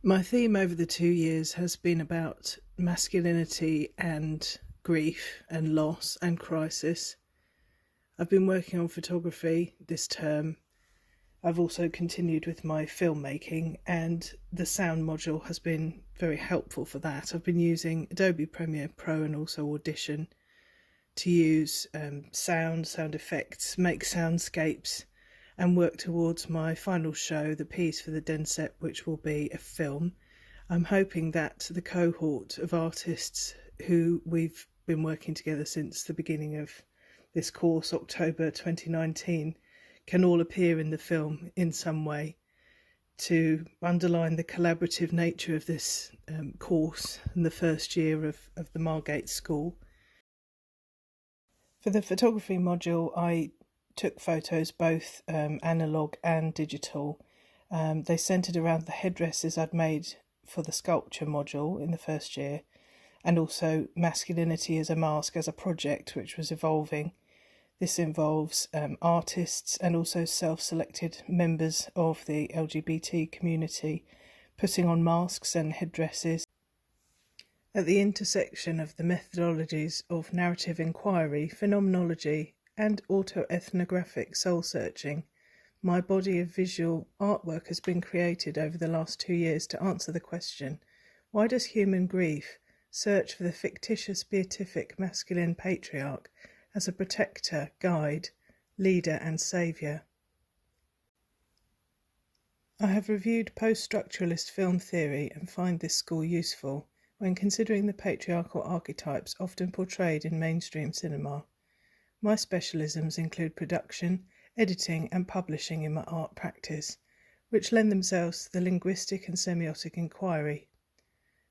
My theme over the 2 years has been about masculinity and grief and loss and crisis. I've been working on photography this term. I've also continued with my filmmaking, and the sound module has been very helpful for that. I've been using Adobe Premiere Pro and also Audition to use sound effects, make soundscapes, and work towards my final show, the piece for the Denset, which will be a film. I'm hoping that the cohort of artists who we've been working together since the beginning of this course, October 2019, can all appear in the film in some way to underline the collaborative nature of this course and the first year of the Margate School. For the photography module, I took photos both analogue and digital. They centred around the headdresses I'd made for the sculpture module in the first year, and also masculinity as a mask as a project which was evolving. This involves artists and also self-selected members of the LGBT community putting on masks and headdresses. At the intersection of the methodologies of narrative inquiry, phenomenology, and autoethnographic soul-searching, my body of visual artwork has been created over the last 2 years to answer the question, why does human grief search for the fictitious beatific masculine patriarch as a protector, guide, leader and saviour? I have reviewed post-structuralist film theory and find this school useful when considering the patriarchal archetypes often portrayed in mainstream cinema. My specialisms include production, editing and publishing in my art practice, which lend themselves to the linguistic and semiotic inquiry.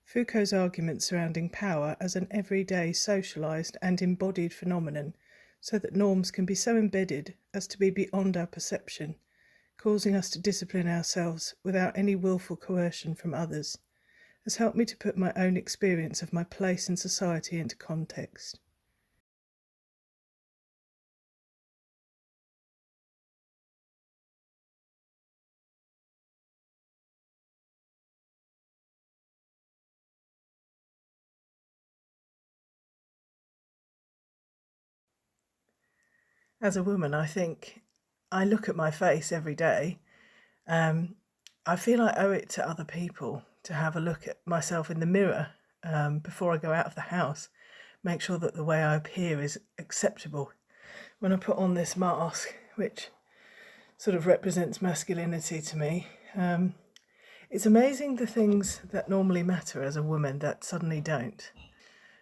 Foucault's argument surrounding power as an everyday socialised and embodied phenomenon, so that norms can be so embedded as to be beyond our perception, causing us to discipline ourselves without any willful coercion from others, has helped me to put my own experience of my place in society into context. As a woman, I think I look at my face every day. I feel I owe it to other people to have a look at myself in the mirror before I go out of the house. Make sure that the way I appear is acceptable. When I put on this mask, which sort of represents masculinity to me, it's amazing the things that normally matter as a woman that suddenly don't.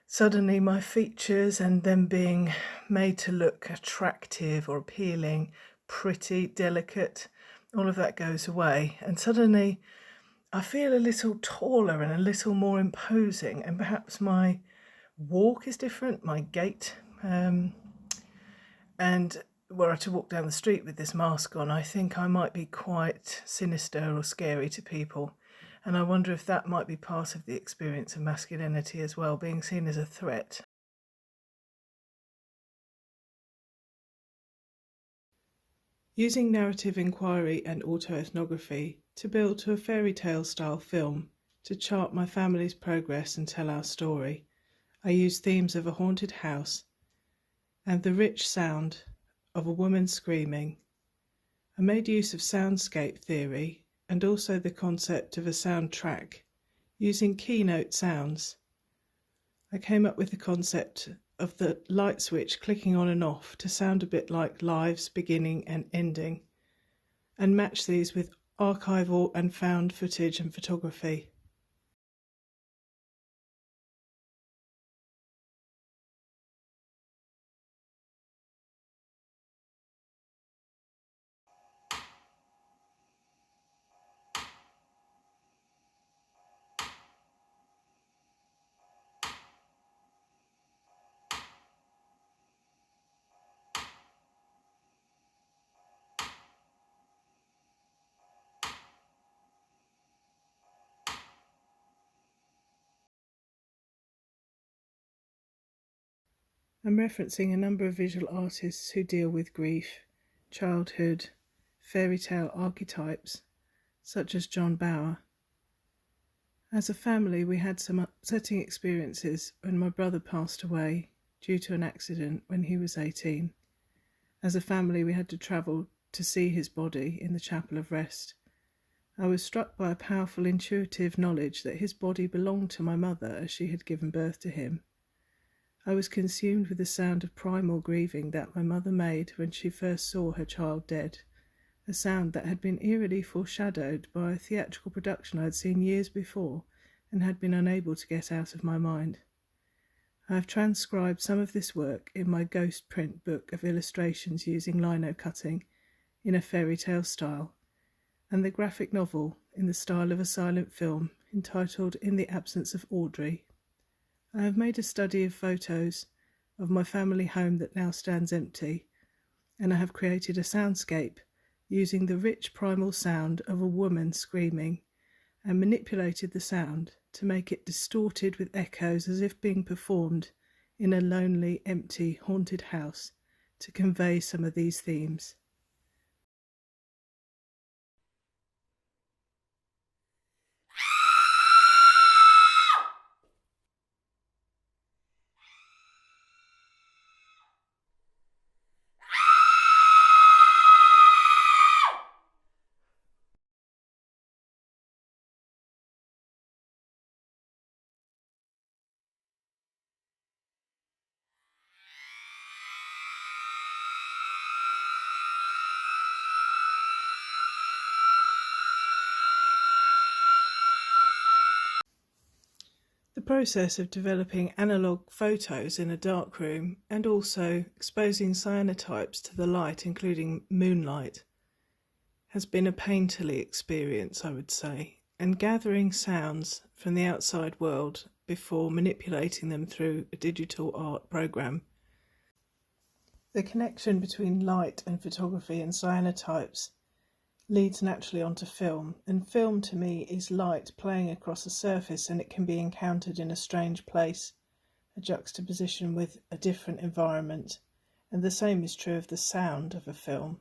Suddenly my features and them being made to look attractive or appealing, pretty, delicate, all of that goes away. And suddenly I feel a little taller and a little more imposing, and perhaps my walk is different, my gait. And were I to walk down the street with this mask on, I think I might be quite sinister or scary to people. And I wonder if that might be part of the experience of masculinity as well, being seen as a threat. Using narrative inquiry and autoethnography to build to a fairy tale style film to chart my family's progress and tell our story, I used themes of a haunted house and the rich sound of a woman screaming. I made use of soundscape theory and also the concept of a soundtrack, using keynote sounds. I came up with the concept of the light switch clicking on and off to sound a bit like lives beginning and ending, and match these with archival and found footage and photography. I'm referencing a number of visual artists who deal with grief, childhood, fairy tale archetypes, such as John Bauer. As a family, we had some upsetting experiences when my brother passed away due to an accident when he was 18. As a family, we had to travel to see his body in the Chapel of Rest. I was struck by a powerful intuitive knowledge that his body belonged to my mother as she had given birth to him. I was consumed with the sound of primal grieving that my mother made when she first saw her child dead, a sound that had been eerily foreshadowed by a theatrical production I had seen years before and had been unable to get out of my mind. I have transcribed some of this work in my ghost print book of illustrations using lino cutting in a fairy tale style, and the graphic novel in the style of a silent film entitled In the Absence of Audrey. I have made a study of photos of my family home that now stands empty, and I have created a soundscape using the rich primal sound of a woman screaming, and manipulated the sound to make it distorted with echoes as if being performed in a lonely, empty, haunted house to convey some of these themes. The process of developing analogue photos in a dark room and also exposing cyanotypes to the light, including moonlight, has been a painterly experience, I would say, and gathering sounds from the outside world before manipulating them through a digital art program. The connection between light and photography and cyanotypes leads naturally onto film, and film to me is light playing across a surface, and it can be encountered in a strange place, a juxtaposition with a different environment, and the same is true of the sound of a film.